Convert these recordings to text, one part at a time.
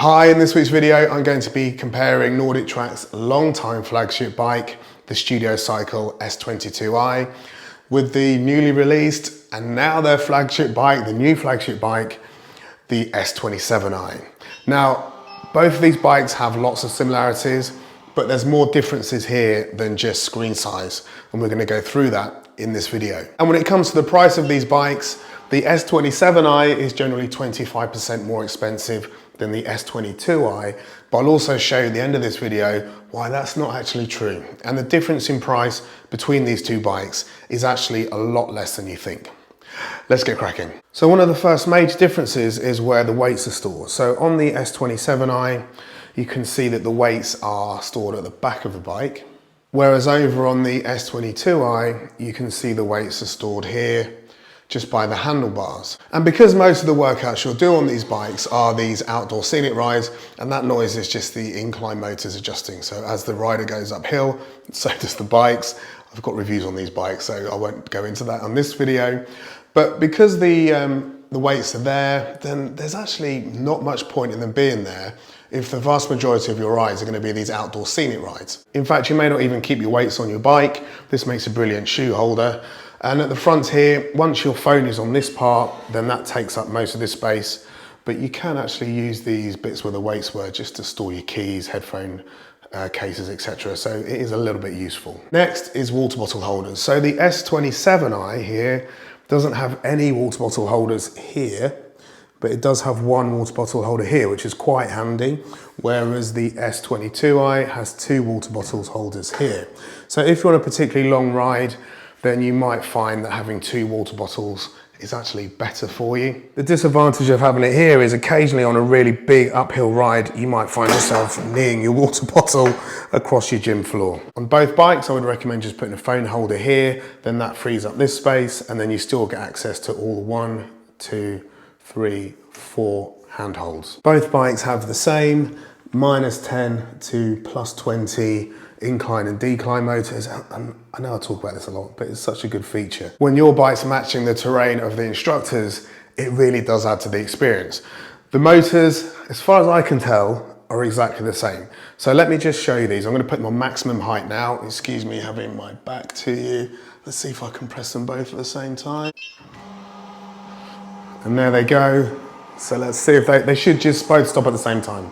Hi, in this week's video, I'm going to be comparing NordicTrack's longtime flagship bike, the Studio Cycle S22i, with the newly released and now their flagship bike, the new flagship bike, the S27i. Now, both of these bikes have lots of similarities, but there's more differences here than just screen size, and we're going to go through that in this video. And when it comes to the price of these bikes, the S27i is generally 25% more expensive than the S22i, but I'll also show you at the end of this video why that's not actually true. And the difference in price between these two bikes is actually a lot less than you think. Let's get cracking. So one of the first major differences is where the weights are stored. So on the S27i, you can see that the weights are stored at the back of the bike, whereas over on the S22i, you can see the weights are stored here, just by the handlebars. And because most of the workouts you'll do on these bikes are these outdoor scenic rides, and that noise is just the incline motors adjusting. So as the rider goes uphill, so does the bikes. I've got reviews on these bikes, so I won't go into that on this video. But because the weights are there, then there's actually not much point in them being there if the vast majority of your rides are going to be these outdoor scenic rides. In fact, you may not even keep your weights on your bike. This makes a brilliant shoe holder. And at the front here, once your phone is on this part, then that takes up most of this space. But you can actually use these bits where the weights were just to store your keys, headphone cases, etc. So it is a little bit useful. Next is water bottle holders. So the S27i here doesn't have any water bottle holders here, but it does have one water bottle holder here, which is quite handy, whereas the S22i has two water bottle holders here. So if you're on a particularly long ride, then you might find that having two water bottles is actually better for you. The disadvantage of having it here is occasionally on a really big uphill ride, you might find yourself kneeing your water bottle across your gym floor. On both bikes, I would recommend just putting a phone holder here, then that frees up this space, and then you still get access to all 1, 2, 3, 4 handholds. Both bikes have the same -10 to +20 incline and decline motors. I know I talk about this a lot, but it's such a good feature. When your bike's matching the terrain of the instructors, it really does add to the experience. The motors, as far as I can tell, are exactly the same. So let me just show you these. I'm going to put them on maximum height now. Excuse me having my back to you. Let's see if I can press them both at the same time. And there they go. So let's see if they should just both stop at the same time.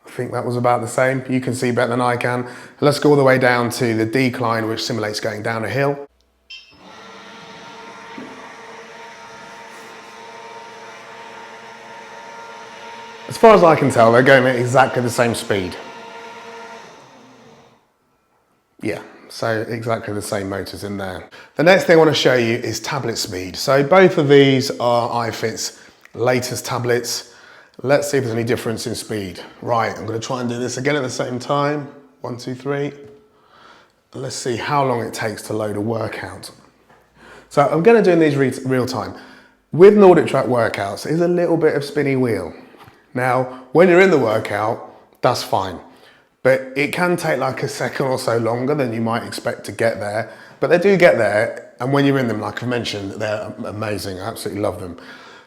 I think that was about the same. You can see better than I can. Let's go all the way down to the decline, which simulates going down a hill. As far as I can tell, they're going at exactly the same speed. Yeah, so exactly the same motors in there. The next thing I want to show you is tablet speed. So both of these are iFit's latest tablets. Let's see if there's any difference in speed. Right, I'm going to try and do this again at the same time. 1, 2, 3. Let's see how long it takes to load a workout. So I'm going to do in these real time. With NordicTrack workouts, there's a little bit of spinny wheel. Now, when you're in the workout, that's fine. But it can take like a second or so longer than you might expect to get there. But they do get there. And when you're in them, like I've mentioned, they're amazing. I absolutely love them.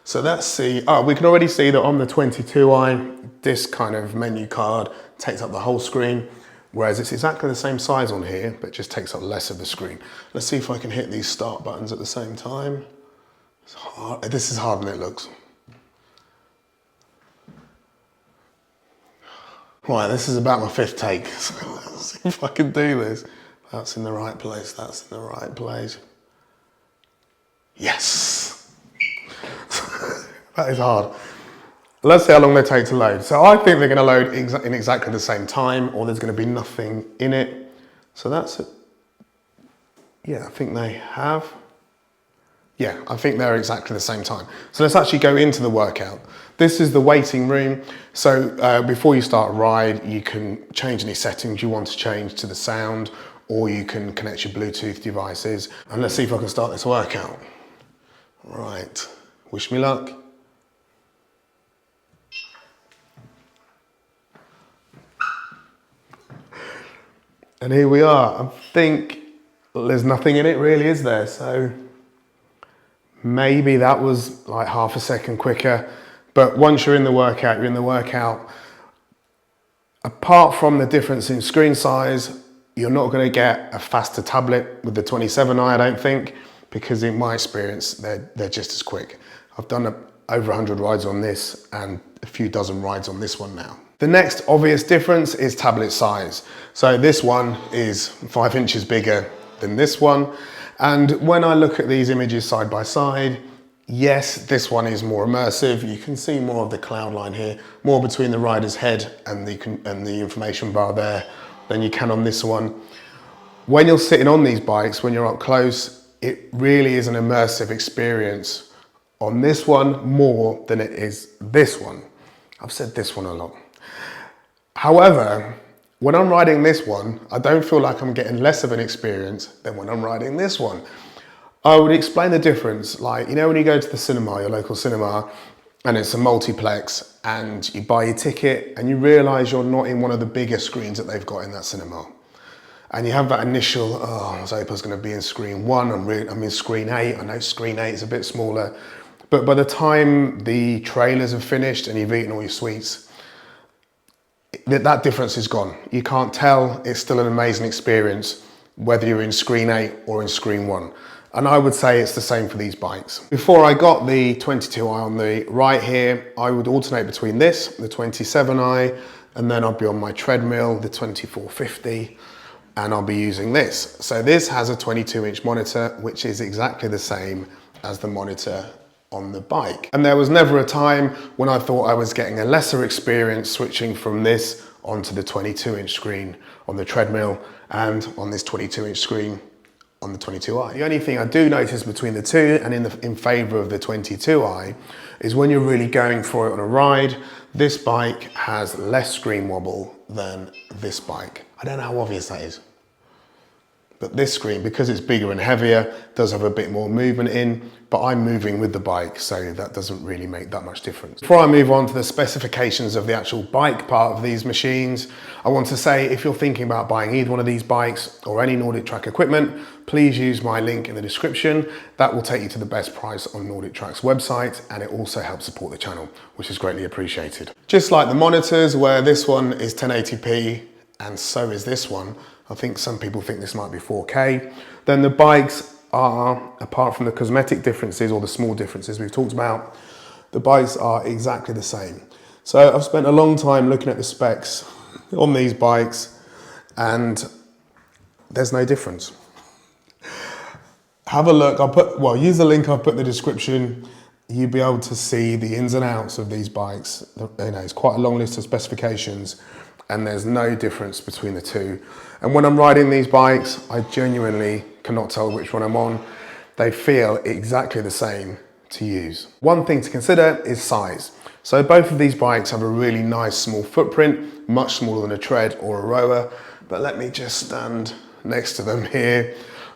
So let's see, we can already see that on the 22i, this kind of menu card takes up the whole screen, whereas it's exactly the same size on here, but just takes up less of the screen. Let's see if I can hit these start buttons at the same time. It's hard. This is harder than it looks. Right, this is about my 5th take, so let's see if I can do this. That's in the right place, that's in the right place. Yes! That is hard. Let's see how long they take to load. So I think they're going to load in exactly the same time, or there's going to be nothing in it. So that's it. Yeah, I think they have. Yeah, I think they're exactly the same time. So let's actually go into the workout. This is the waiting room. So before you start a ride, you can change any settings you want to change to the sound, or you can connect your Bluetooth devices. And let's see if I can start this workout. Right, wish me luck. And here we are. I think there's nothing in it really, is there? So Maybe that was like half a second quicker. But once you're in the workout, you're in the workout. Apart from the difference in screen size, you're not going to get a faster tablet with the 27i, I don't think, because in my experience, they're just as quick. I've done over 100 rides on this and a few dozen rides on this one now. The next obvious difference is tablet size. So this one is 5 inches bigger than this one. And when I look at these images side by side, yes, this one is more immersive. You can see more of the cloud line here, more between the rider's head and the information bar there than you can on this one. When you're sitting on these bikes, when you're up close, it really is an immersive experience on this one more than it is this one. I've said this one a lot. However, when I'm riding this one, I don't feel like I'm getting less of an experience than when I'm riding this one. I would explain the difference, like, you know, when you go to the cinema, your local cinema, and it's a multiplex, and you buy your ticket, and you realise you're not in one of the bigger screens that they've got in that cinema. And you have that initial, oh, I was hoping I was going to be in screen 1, I'm in screen 8, I know screen 8 is a bit smaller, but by the time the trailers have finished and you've eaten all your sweets, that difference is gone. You can't tell, it's still an amazing experience, whether you're in screen 8 or in screen 1. And I would say it's the same for these bikes. Before I got the 22i on the right here, I would alternate between this, the 27i, and then I'll be on my treadmill, the 2450, and I'll be using this. So this has a 22-inch monitor, which is exactly the same as the monitor on the bike. And there was never a time when I thought I was getting a lesser experience switching from this onto the 22-inch screen on the treadmill and on this 22-inch screen on the 22i. The only thing I do notice between the two and in favor of the 22i is when you're really going for it on a ride, this bike has less screen wobble than this bike. I don't know how obvious that is. But this screen, because it's bigger and heavier, does have a bit more movement in, but I'm moving with the bike, so that doesn't really make that much difference. Before I move on to the specifications of the actual bike part of these machines, I want to say if you're thinking about buying either one of these bikes or any NordicTrack equipment, please use my link in the description. That will take you to the best price on NordicTrack's website, and it also helps support the channel, which is greatly appreciated. Just like the monitors, where this one is 1080p, and so is this one. I think some people think this might be 4K. Then the bikes are, apart from the cosmetic differences or the small differences we've talked about, the bikes are exactly the same. So I've spent a long time looking at the specs on these bikes and there's no difference. Have a look, use the link I've put in the description. You'll be able to see the ins and outs of these bikes. You know, it's quite a long list of specifications and there's no difference between the two. And when I'm riding these bikes, I genuinely cannot tell which one I'm on. They feel exactly the same to use. One thing to consider is size. So both of these bikes have a really nice small footprint, much smaller than a tread or a rower, but let me just stand next to them here.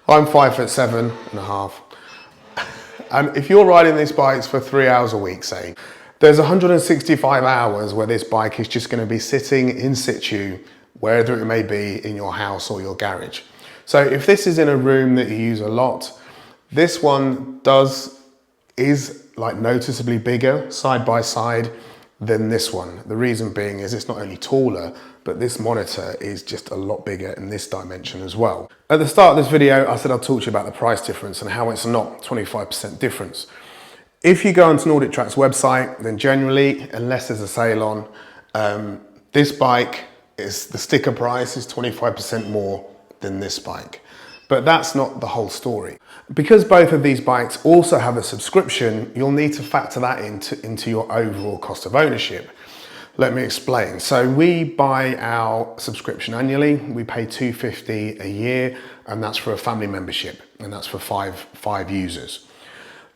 I'm 5'7.5". And if you're riding these bikes for 3 hours a week, say, there's 165 hours where this bike is just going to be sitting in situ, wherever it may be in your house or your garage. So if this is in a room that you use a lot, this one is like noticeably bigger side by side than this one. The reason being is it's not only taller, but this monitor is just a lot bigger in this dimension as well. At the start of this video, I said I'll talk to you about the price difference and how it's not 25% difference. If you go onto NordicTrack's website, then generally, unless there's a sale on, this bike the sticker price is 25% more than this bike. But that's not the whole story. Because both of these bikes also have a subscription, you'll need to factor that into your overall cost of ownership. Let me explain. So we buy our subscription annually. We pay $250 a year, and that's for a family membership, and that's for five users.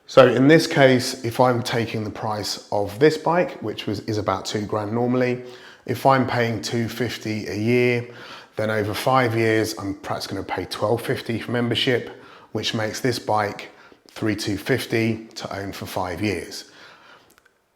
So in this case, if I'm taking the price of this bike, which is about $2,000 normally, if I'm paying $250 a year, then over 5 years, I'm perhaps going to pay $1,250 for membership, which makes this bike $3,250 to own for 5 years.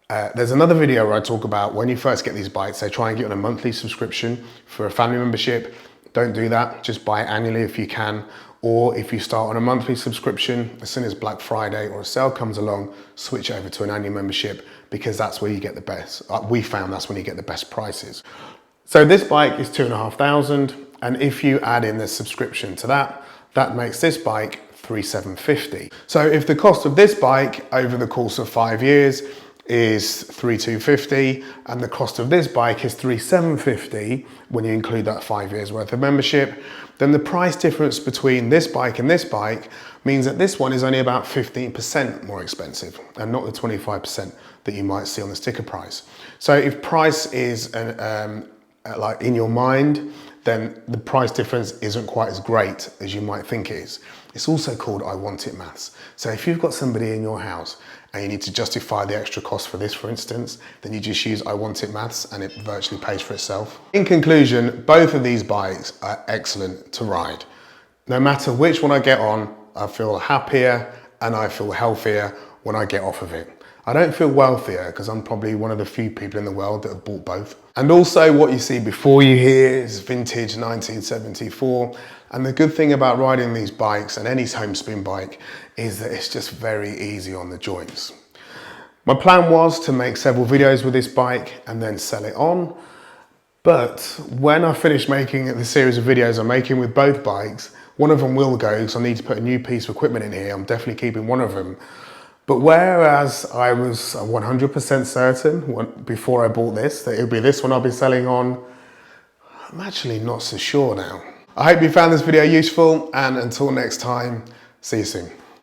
There's another video where I talk about when you first get these bikes, they try and get on a monthly subscription for a family membership. don't do that. Just buy it annually if you can. Or if you start on a monthly subscription, as soon as Black Friday or a sale comes along, switch over to an annual membership, because that's where you get the best. We found that's when you get the best prices. So this bike is 2,500, and if you add in the subscription to that, that makes this bike 3,750. So if the cost of this bike over the course of 5 years is 3,250, and the cost of this bike is 3,750 when you include that 5 years worth of membership, then the price difference between this bike and this bike means that this one is only about 15% more expensive, and not the 25% that you might see on the sticker price. So if price is like in your mind, then the price difference isn't quite as great as you might think it is. It's also called I want it maths. So if you've got somebody in your house and you need to justify the extra cost for this, for instance, then you just use I want it maths and it virtually pays for itself. In conclusion, both of these bikes are excellent to ride. No matter which one I get on, I feel happier and I feel healthier when I get off of it. I don't feel wealthier because I'm probably one of the few people in the world that have bought both. And also what you see before you here is vintage 1974. And the good thing about riding these bikes and any home spin bike is that it's just very easy on the joints. My plan was to make several videos with this bike and then sell it on. But when I finish making the series of videos I'm making with both bikes, one of them will go because I need to put a new piece of equipment in here. I'm definitely keeping one of them. But whereas I was 100% certain before I bought this that it would be this one I'll be selling on, I'm actually not so sure now. I hope you found this video useful, and until next time, see you soon.